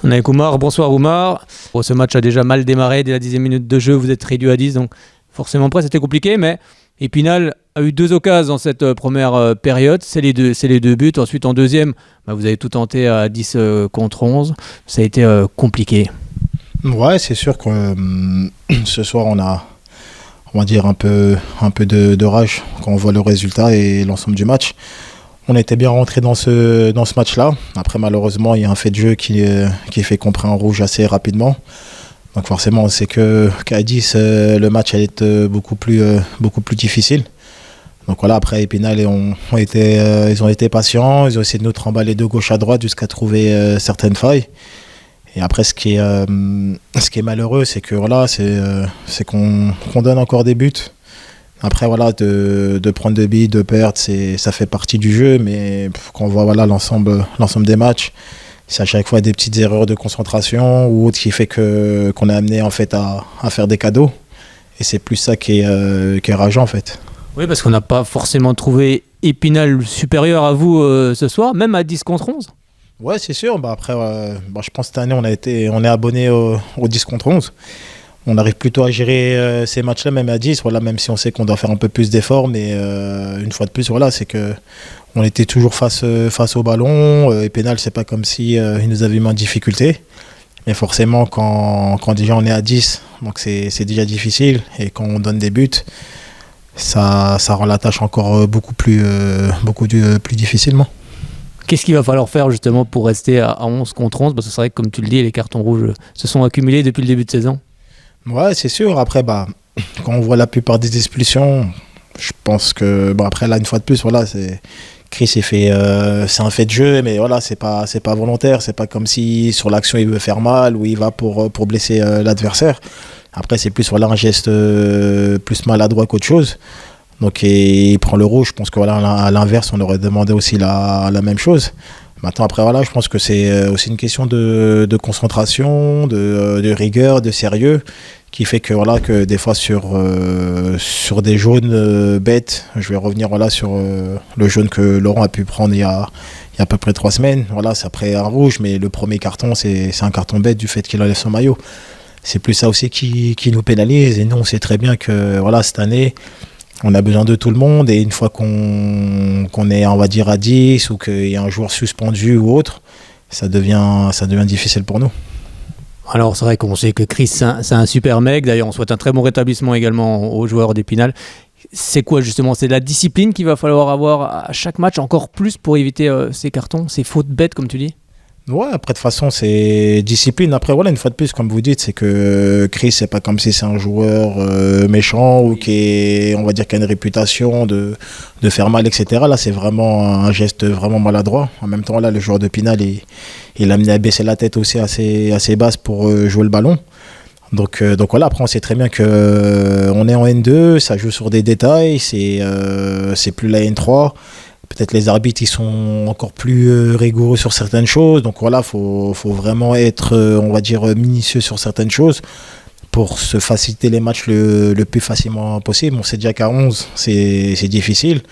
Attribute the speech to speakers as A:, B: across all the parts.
A: On est avec Oumar. Bonsoir Oumar. Bon, ce match a déjà mal démarré. Dès la 10e minute de jeu, vous êtes réduit à 10. Donc forcément, après, c'était compliqué. Mais Épinal a eu 2 occasions dans cette première période. C'est les deux buts. Ensuite, en deuxième, vous avez tout tenté à 10 contre 11. Ça a été compliqué.
B: Ouais, c'est sûr que ce soir, on va dire un peu de rage quand on voit le résultat et l'ensemble du match. On était bien rentré dans ce match-là. Après, malheureusement, il y a un fait de jeu qui fait qu'on prend un rouge assez rapidement. Donc forcément, on sait qu'à 10, le match allait être beaucoup plus difficile. Donc voilà, après, Épinal, ils ont été patients. Ils ont essayé de nous trimballer de gauche à droite jusqu'à trouver certaines failles. Et après, ce qui est malheureux, c'est que voilà, c'est qu'on donne encore des buts. Après, voilà, de prendre des billes, de perdre, ça fait partie du jeu. Mais quand on voit voilà, l'ensemble des matchs, c'est à chaque fois des petites erreurs de concentration ou autre qui fait qu'on est amené en fait, à faire des cadeaux. Et c'est plus ça qui est rageant en fait.
A: Oui, parce qu'on n'a pas forcément trouvé Épinal supérieur à vous ce soir, même à 10 contre 11.
B: Ouais, c'est sûr. Après, je pense que cette année, on est abonné au 10 contre 11. On arrive plutôt à gérer ces matchs-là, même à 10, voilà, même si on sait qu'on doit faire un peu plus d'efforts. Mais une fois de plus, voilà, c'est qu'on était toujours face au ballon. Épinal, c'est pas comme si il nous avait mis en difficulté. Mais forcément, quand déjà on est à 10, donc c'est déjà difficile. Et quand on donne des buts, ça rend la tâche encore beaucoup plus difficilement.
A: Qu'est-ce qu'il va falloir faire justement pour rester à 11 contre 11 ? Parce que c'est vrai que, comme tu le dis, les cartons rouges se sont accumulés depuis le début de saison.
B: Ouais, c'est sûr. Après, quand on voit la plupart des expulsions, je pense que, après là, une fois de plus, voilà, Chris c'est un fait de jeu, mais voilà, c'est pas volontaire. C'est pas comme si sur l'action il veut faire mal ou il va pour blesser l'adversaire. Après, c'est plus voilà un geste plus maladroit qu'autre chose. Donc, il prend le rouge. Je pense que voilà, à l'inverse, on aurait demandé aussi la même chose. Maintenant, après, voilà, je pense que c'est aussi une question de concentration, de rigueur, de sérieux, qui fait que, voilà, que des fois, sur des jaunes bêtes, je vais revenir voilà, sur le jaune que Laurent a pu prendre il y a à peu près 3 semaines. Voilà, c'est après un rouge, mais le premier carton, c'est un carton bête du fait qu'il enlève son maillot. C'est plus ça aussi qui nous pénalise. Et nous, on sait très bien que voilà, cette année, on a besoin de tout le monde, et une fois qu'on est, on va dire, à 10 ou qu'il y a un joueur suspendu ou autre, ça devient difficile pour nous.
A: Alors c'est vrai qu'on sait que Chris c'est un super mec. D'ailleurs, on souhaite un très bon rétablissement également aux joueurs d'Épinal. C'est quoi justement ? C'est la discipline qu'il va falloir avoir à chaque match, encore plus pour éviter ces cartons, ces fautes bêtes comme tu dis ?
B: Ouais, après de toute façon c'est discipline. Après voilà, une fois de plus, comme vous dites, c'est que Chris, c'est pas comme si c'est un joueur méchant ou qui a une réputation de faire mal, etc. Là, c'est vraiment un geste vraiment maladroit. En même temps, là, le joueur d'Épinal, il a amené à baisser la tête aussi assez basse pour jouer le ballon. Donc voilà, après on sait très bien qu'on est en N2, ça joue sur des détails, c'est plus la N3. Peut-être les arbitres ils sont encore plus rigoureux sur certaines choses. Donc voilà, faut vraiment être, on va dire, minutieux sur certaines choses pour se faciliter les matchs le plus facilement possible. On sait déjà qu'à 11, c'est difficile.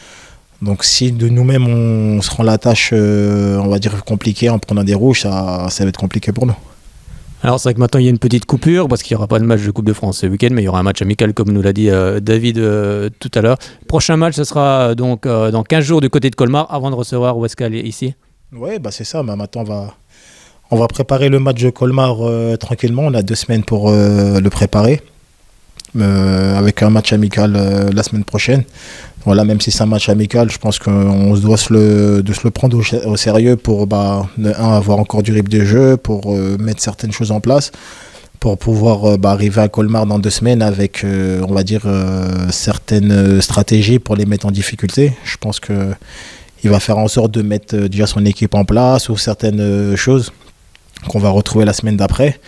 B: Donc si de nous-mêmes on se rend la tâche, on va dire, compliquée en prenant des rouges, ça va être compliqué pour nous.
A: Alors c'est vrai que maintenant il y a une petite coupure parce qu'il n'y aura pas de match de Coupe de France ce week-end, mais il y aura un match amical comme nous l'a dit David tout à l'heure. Prochain match, ce sera donc dans 15 jours du côté de Colmar avant de recevoir Ouescal ici.
B: Oui, c'est ça. Maintenant on va préparer le match de Colmar tranquillement. On a 2 semaines pour le préparer avec un match amical la semaine prochaine. Voilà, même si c'est un match amical, je pense qu'on doit se le prendre au sérieux pour avoir encore du rythme de jeu, pour mettre certaines choses en place, pour pouvoir arriver à Colmar dans 2 semaines avec, on va dire, certaines stratégies pour les mettre en difficulté. Je pense qu'il va faire en sorte de mettre déjà son équipe en place ou certaines choses qu'on va retrouver la semaine d'après.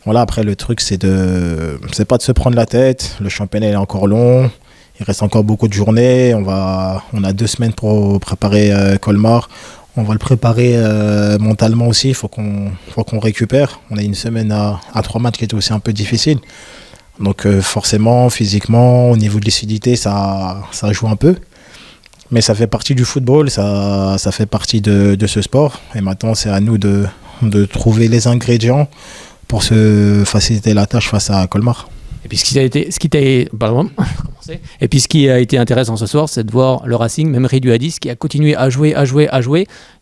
B: Voilà, après le truc c'est pas de se prendre la tête, le championnat est encore long. Il reste encore beaucoup de journées. On a 2 semaines pour préparer Colmar. On va le préparer mentalement aussi. Il faut qu'on récupère. On a une semaine à 3 matchs qui est aussi un peu difficile. Donc forcément, physiquement, au niveau de lucidité, ça joue un peu. Mais ça fait partie du football, ça fait partie de ce sport. Et maintenant, c'est à nous de de trouver les ingrédients pour se faciliter la tâche face à Colmar.
A: Et puis ce qui a été intéressant ce soir, c'est de voir le Racing, même réduit à 10, qui a continué à jouer.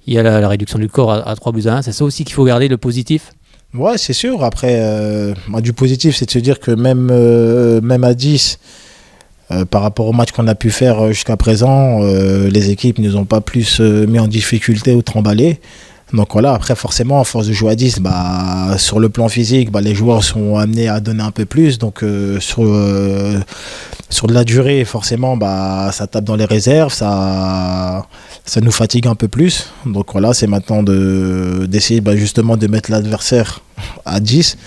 A: Il y a la réduction du score à 3-1. C'est ça aussi qu'il faut garder, le positif.
B: Ouais, c'est sûr. Après, du positif, c'est de se dire que même à 10, par rapport au match qu'on a pu faire jusqu'à présent, les équipes ne nous ont pas plus mis en difficulté ou tremballé. Donc voilà, après forcément, à force de jouer à 10, sur le plan physique, les joueurs sont amenés à donner un peu plus. Donc sur de la durée, forcément, ça tape dans les réserves, ça nous fatigue un peu plus. Donc voilà, c'est maintenant d'essayer justement de mettre l'adversaire à 10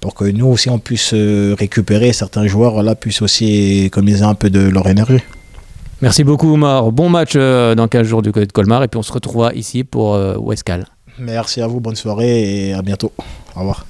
B: pour que nous aussi on puisse récupérer, certains joueurs puissent aussi économiser un peu de leur énergie.
A: Merci beaucoup Omar, bon match dans 15 jours du côté de Colmar et puis on se retrouvera ici pour Ouescal.
B: Merci à vous, bonne soirée et à bientôt. Au revoir.